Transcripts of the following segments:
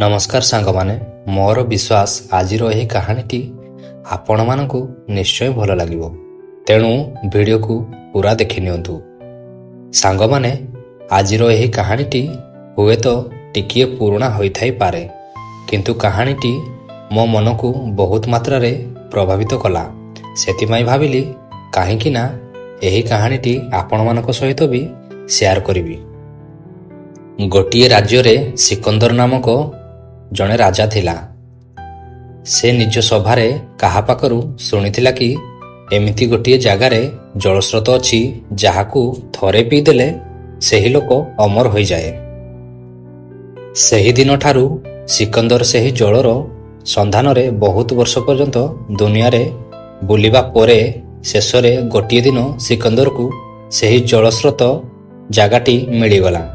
नमस्कार सांगमाने मोर विश्वास आजिर यही कहानीटी आपण मानकु निश्चय भल लागिबो तेणु वीडियो को पूरा देखि नियंतु। सांगमाने आजिर यही कहानीटी हुए तो टिकिए पुराना होई थाई पारे किंतु कहानीटी मो मन को बहुत मात्रा रे प्रभावित कला। सेतिमाई भाबिली काहेकि ना यही कहानीटी आपण मानक सहित भी शेयर करिवि। गोटिए राज्य रे सिकंदर नामक जणे राजा थिला। से निज सभारे काहा पाखरु शुणिथिला कि एमिति गोटिए जगारे जलस्रोत अछि जाहाकू थरे पी देले सेही लोक अमर होई जाए। सेही दिन ठारू सिकंदर सेही जलर संधान रे बहुत वर्ष पर्यंत दुनिया रे बुलिबा परे शेषरे गोटिए दिन सिकंदर को सेही जलस्रोत जगाटी मिलिगला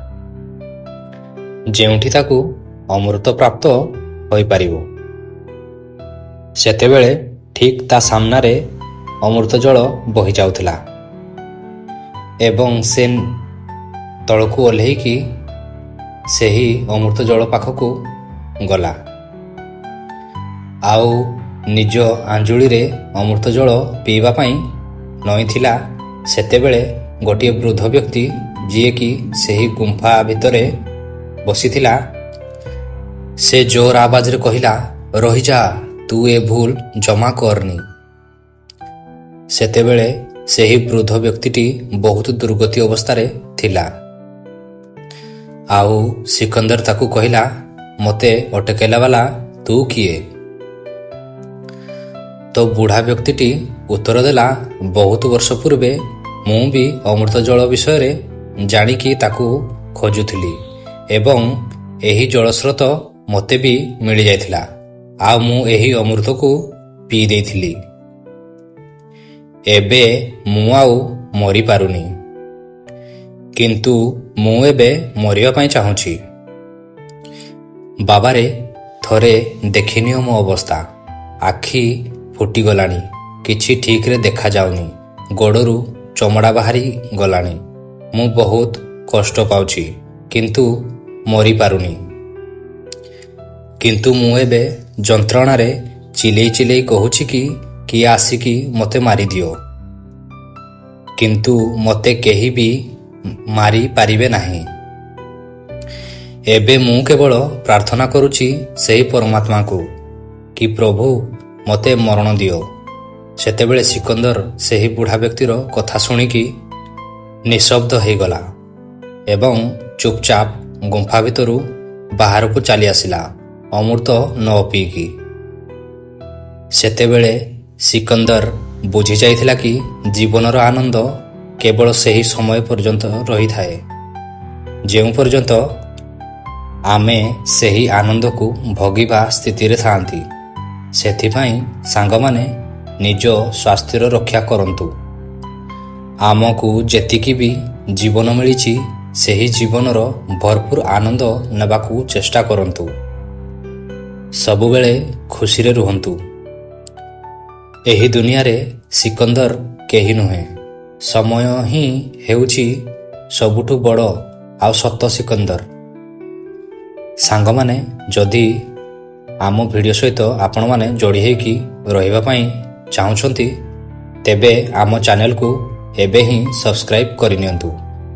जेउठी ताकू अमृत प्राप्त होई पारिबो। सेतेबेले ठीक ता सामना रे अमृत जल बही जाउथिला एवं से तळकू ओल्हेई कि सेही अमृत जल पाखकू गला आउ निज आंजुली रे अमृत जल पीवा पाई नईथिला। सेतेबेले गोटिए वृद्ध व्यक्ति जिए कि सेही गुंफा भितरे बसिथिला से जोर आवाज रे कहिला, रही जा तू ए भूल जमा करनी। सेतेबेले सेही वृद्ध व्यक्तिटी बहुत दुर्गति अवस्था रे थिला आउ सिकंदर ताकू कहिला, मते अटकेला वाला तू किए? तो बूढ़ा व्यक्तिटी उत्तर देला, बहुत वर्ष पूर्वे मु भी अमृत जल विषय रे जानिकी ताकू खोजुथिली एवं एही जलस्रोत मते भी मिल जाइथिला आ मु एही अमृत को पी देइथिली। एबे मु आउ मरी पारुनी किंतु मु एबे मरिया पाई चाहूची। बाबारे थरे देखिनियो मो अवस्था, आखि फुटी गलानी, किछि ठीक रे देखा जाउनी, गोड़रू चमड़ा बाहरी गलानी। मु बहुत कष्ट पाउची किंतु मरी पारुनी। किंतु मु एबे जंत्रणा रे चिलेई चिलेई कहूची कि किए आसिकी मते मारी दियो किंतु मते केही भी मारी पारिबे नाही। एबे मु केवल प्रार्थना करूची सेही परमात्मा को कि प्रभु मते मरण दियो। सेतेबेले सिकंदर सेही बुढ़ा व्यक्तिर कथा सुनिकी निशब्द हो गला एवं चुपचाप गुंफा भितरु बाहर को चली आसिला अमृत न पीकी। सेतेबेले सिकंदर बुझी जाइथिला कि जीवनर आनंद केवल सेही समय पर्यंत रही थाए जेउ पर्यंत आमे सेही आनंद को भोगिबा स्थिति रे थांती। सेथिपाई सांगमाने निज स्वास्थ्यर रक्षा करंतु। आमको जेतिकी भी जीवन मिलिछि सेही जीवनर भरपूर आनंद नेबाकू चेष्टा करंतु। सबुबेले खुशी रे रुहंतु। एही दुनिया रे सिकंदर केही नुहे, समय ही हेउछि सबुठु बड़ आ सत सिकंदर। सांगमाने जदि आम वीडियो सहित आपण माने जोड़ी हेकी रहिबा पई चाहुछंती तेबे आम चैनल को एबे ही सब्सक्राइब करि नियंतु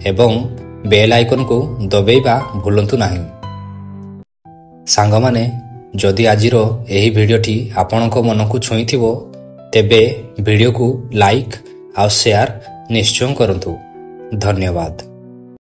एवं बेल आइकन को दबेइबा भूलंतु नाही। सांगमाने जदि आजिर एही वीडियोटी आपणक मन को छुईथिबो तेबे वीडियो को लाइक आ शेयर निश्चय करंतु। धन्यवाद।